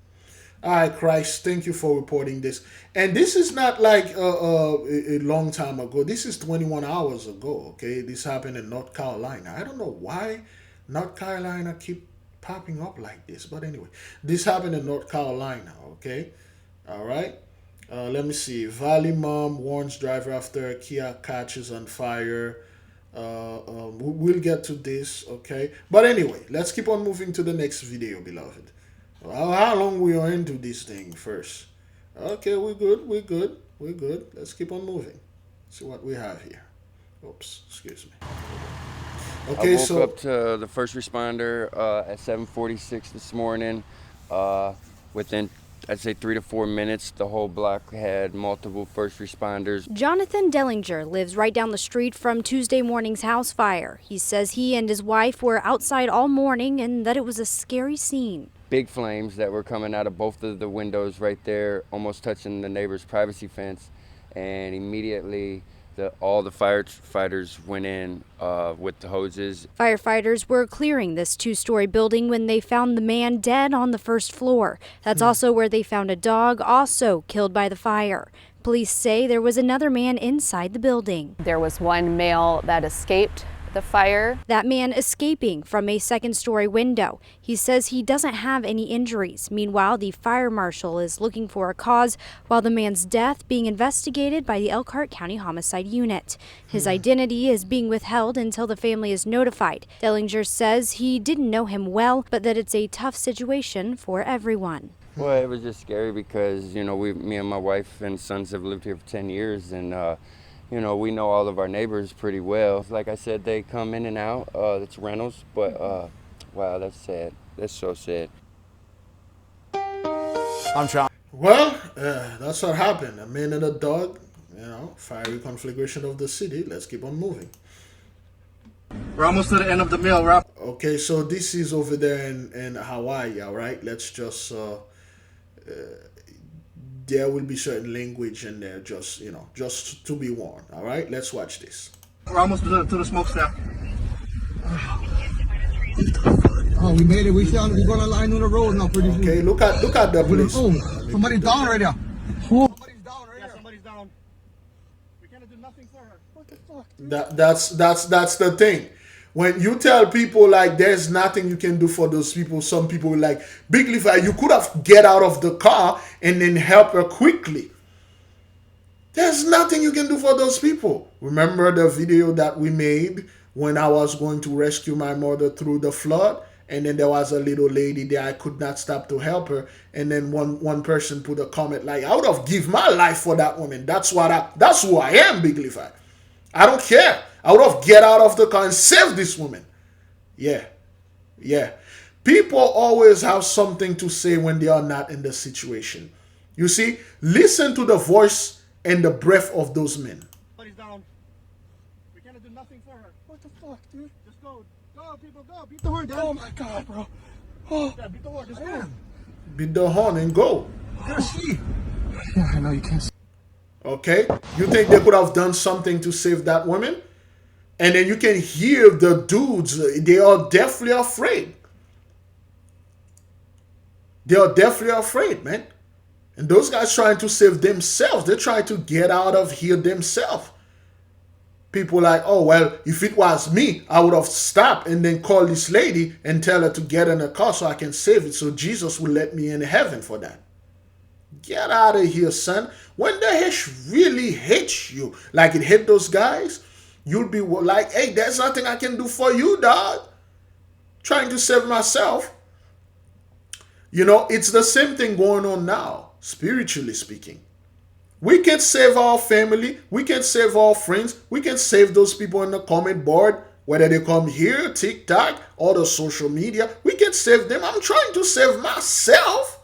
All right, Christ, thank you for reporting this. And this is not like a long time ago. This is 21 hours ago, okay? This happened in North Carolina. I don't know why North Carolina keep popping up like this. But anyway, this happened in North Carolina, okay? All right? Let me see. Valley mom warns driver after Kia catches on fire. We'll get to this, okay? But anyway, let's keep on moving to the next video, beloved. How long we are into this thing first? Okay, we're good. We're good. We're good. Let's keep on moving. See what we have here. Oops, excuse me. Okay, I woke up to the first responder at 7:46 this morning. Within, I'd say 3 to 4 minutes, the whole block had multiple first responders. Jonathan Dellinger lives right down the street from Tuesday morning's house fire. He says he and his wife were outside all morning and that it was a scary scene. Big flames that were coming out of both of the windows right there, almost touching the neighbor's privacy fence. And immediately, all the firefighters went in with the hoses. Firefighters were clearing this two-story building when they found the man dead on the first floor. That's also where they found a dog, also killed by the fire. Police say there was another man inside the building. There was one male that escaped the fire. That man escaping from a second-story window. He says he doesn't have any injuries. Meanwhile, the fire marshal is looking for a cause, while the man's death being investigated by the Elkhart County Homicide Unit. His identity is being withheld until the family is notified. Dellinger says he didn't know him well, but that it's a tough situation for everyone. Well, it was just scary because, you know, me and my wife and sons have lived here for 10 years, and you know, we know all of our neighbors pretty well. Like I said, they come in and out. It's rentals, but wow, that's sad. That's so sad. I'm trying. Well, that's what happened. A man and a dog, you know, fiery conflagration of the city. Let's keep on moving. We're almost to the end of the meal, Rob. Okay, so this is over there in Hawaii, all right? Let's just there will be certain language in there, just, you know, just to be warned. All right, let's watch this. We're almost to the smokestack. Oh, we made it. We're gonna line on the road now. Pretty soon. Okay, look at the place. Oh, somebody's down right there. Somebody's down right there. Somebody's down. We cannot do nothing for her. What the fuck, dude? That's the thing. When you tell people like there's nothing you can do for those people, some people will like, Big Levi, you could have get out of the car and then help her quickly. There's nothing you can do for those people. Remember the video that we made when I was going to rescue my mother through the flood? And then there was a little lady there. I could not stop to help her. And then one person put a comment like, I would have give my life for that woman. That's who I am, Big Levi. I don't care. I would have get out of the car and save this woman. Yeah. People always have something to say when they are not in the situation. You see, listen to the voice and the breath of those men. Somebody's down. We cannot do nothing for her. What the fuck, dude? Just go. Go, people, go. Beat the horn, Dad. Oh, my God, bro. Oh, yeah, beat the horn. Just go. Beat the horn and go. You gotta see. Yeah, I know you can't see. Okay? You think they could have done something to save that woman? And then you can hear the dudes, they are definitely afraid. They are definitely afraid, man. And those guys trying to save themselves. They're trying to get out of here themselves. People like, oh, well, if it was me, I would have stopped and then called this lady and tell her to get in a car so I can save it. So Jesus will let me in heaven for that. Get out of here, son. When the heck really hits you, like it hit those guys, you'll be like, hey, there's nothing I can do for you, dog. Trying to save myself. You know, it's the same thing going on now, spiritually speaking. We can save our family. We can save our friends. We can save those people on the comment board, whether they come here, TikTok, or the social media. We can save them. I'm trying to save myself.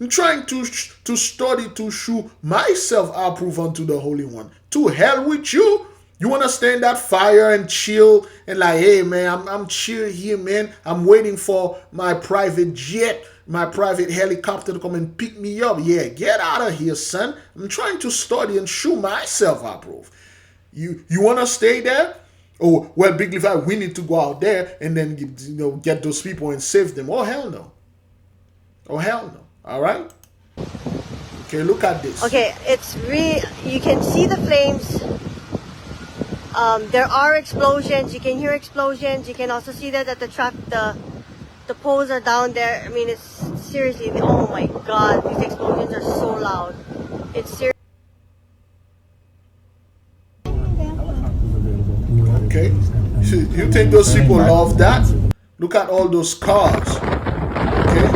I'm trying to study to show myself approved unto the Holy One. To hell with you. You want to stay in that fire and chill and like, hey, man, I'm chill here, man. I'm waiting for my private jet, my private helicopter to come and pick me up. Yeah, get out of here, son. I'm trying to study and show myself approved. You want to stay there? Oh, well, Big Levi, we need to go out there and then get those people and save them. Oh, hell no. Oh, hell no. All right? Okay, look at this. Okay, it's really, you can see the flames. There are explosions. You can hear explosions. You can also see that the poles are down there. I mean, it's seriously, oh my God, these explosions are so loud. It's serious. Okay, you think those people love that? Look at all those cars. Okay,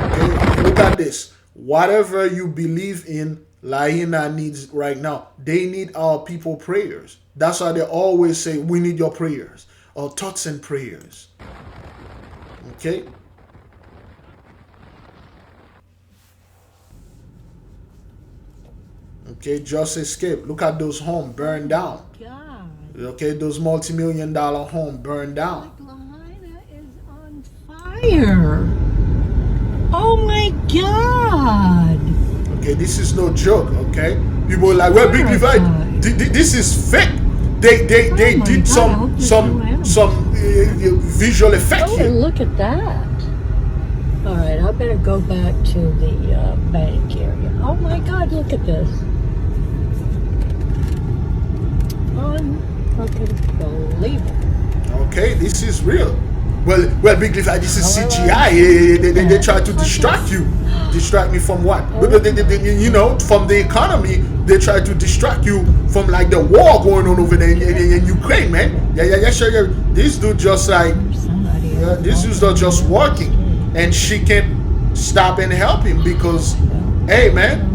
okay. Look at this. Whatever you believe in, Lahaina needs right now. They need our people prayers. That's why they always say, "We need your prayers," or thoughts and prayers. Okay. Okay, just escape. Look at those homes burned down. God. Okay, those multi-million-dollar homes burned down. Lahaina is on fire. Oh my God. Okay, this is no joke. Okay, people are like, well, big divide. This is fake. They did some visual effect Oh, here. and look at that. All right, I better go back to the bank area. Oh my God, look at this. Unbelievable. Okay, this is real. Well, Big Leaf, this is CGI. They try to distract you. Distract me from what? You know, from the economy. They try to distract you from like the war going on over there in Ukraine, man. Yeah, sure. This dude just like, this dude's not just working, and she can't stop and help him because, hey, man,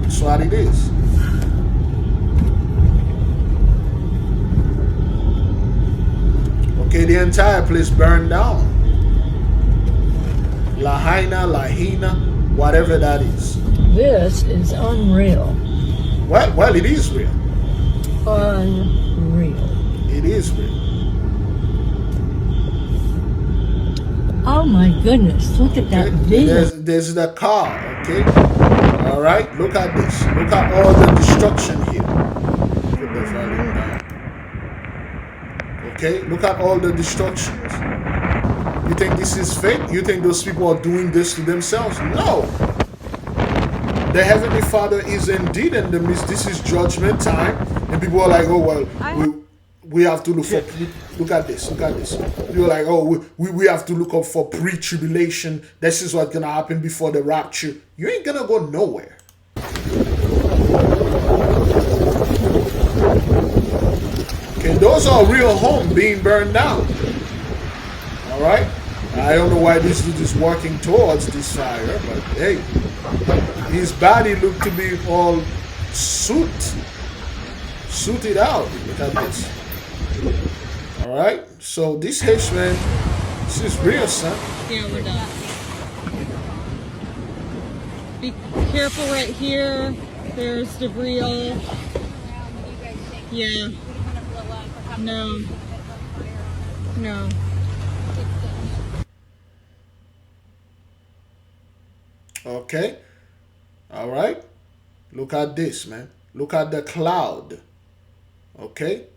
that's what it is. Okay, the entire place burned down. Lahaina, whatever that is. This is unreal. Well, it is real. Unreal. It is real. Oh my goodness, look at that video. There's the car, okay? All right, look at this. Look at all the destruction here. Put the volume down. Okay, look at all the destructions. You think this is fake? You think those people are doing this to themselves? No. The Heavenly Father is indeed in the midst. This is judgment time. And people are like, oh, well, we have to look for, look at this. You're like, oh, we have to look up for pre-tribulation. This is what's going to happen before the rapture. You ain't going to go nowhere. Okay, those are real homes being burned down. All right? I don't know why this dude is working towards this fire, but hey, his body looked to be all suited out. Look at this. All right? So this H-man, this is real, son. Yeah, we're done. Be careful right here. There's debris all. Yeah. No. Okay. All right. Look at this, man. Look at the cloud. Okay.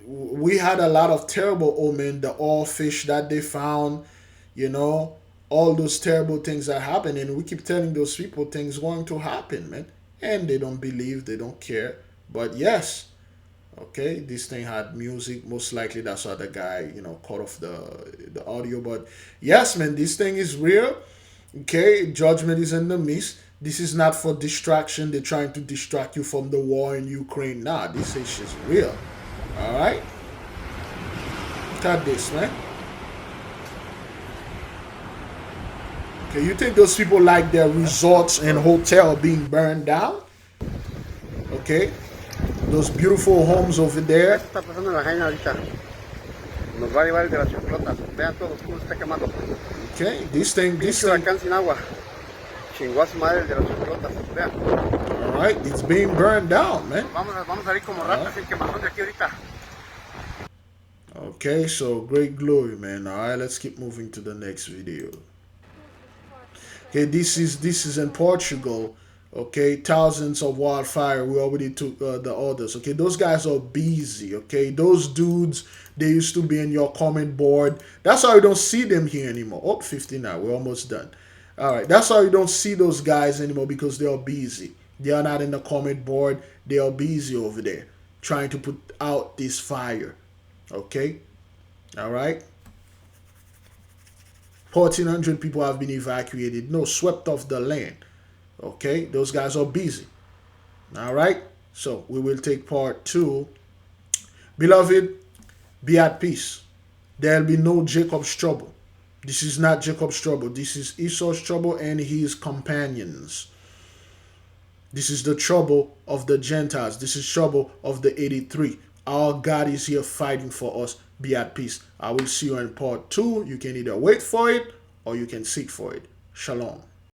We had a lot of terrible omen, the oil fish that they found, you know, all those terrible things that happen. And we keep telling those people things going to happen, man. And they don't believe, they don't care. But yes, okay, this thing had music. Most likely that's why the guy, you know, cut off the audio. But yes, man, this thing is real. Okay, judgment is in the midst. This is not for distraction. They're trying to distract you from the war in Ukraine. Nah, this is just real. All right? Look at this, man. Okay, you think those people like their resorts and hotel being burned down? Okay? Those beautiful homes over there. Okay, this thing. Alright, it's being burned down, man. Okay, so great glory, man. Alright, let's keep moving to the next video. Okay, this is in Portugal. Okay, thousands of wildfire. We already took the orders. Okay, those guys are busy. Okay, those dudes, they used to be in your comment board. That's why you don't see them here anymore. Oh, 59. We're almost done. All right, that's why you don't see those guys anymore, because they are busy. They are not in the comment board. They are busy over there trying to put out this fire. Okay, all right. 1,400 people have been evacuated. No, swept off the land. Okay, those guys are busy. All right, so we will take part 2. Beloved, be at peace. There'll be no Jacob's trouble. This is not Jacob's trouble. This is Esau's trouble and his companions. This is the trouble of the Gentiles. This is trouble of the 83. Our God is here fighting for us. Be at peace. I will see you in part 2. You can either wait for it or you can seek for it. Shalom.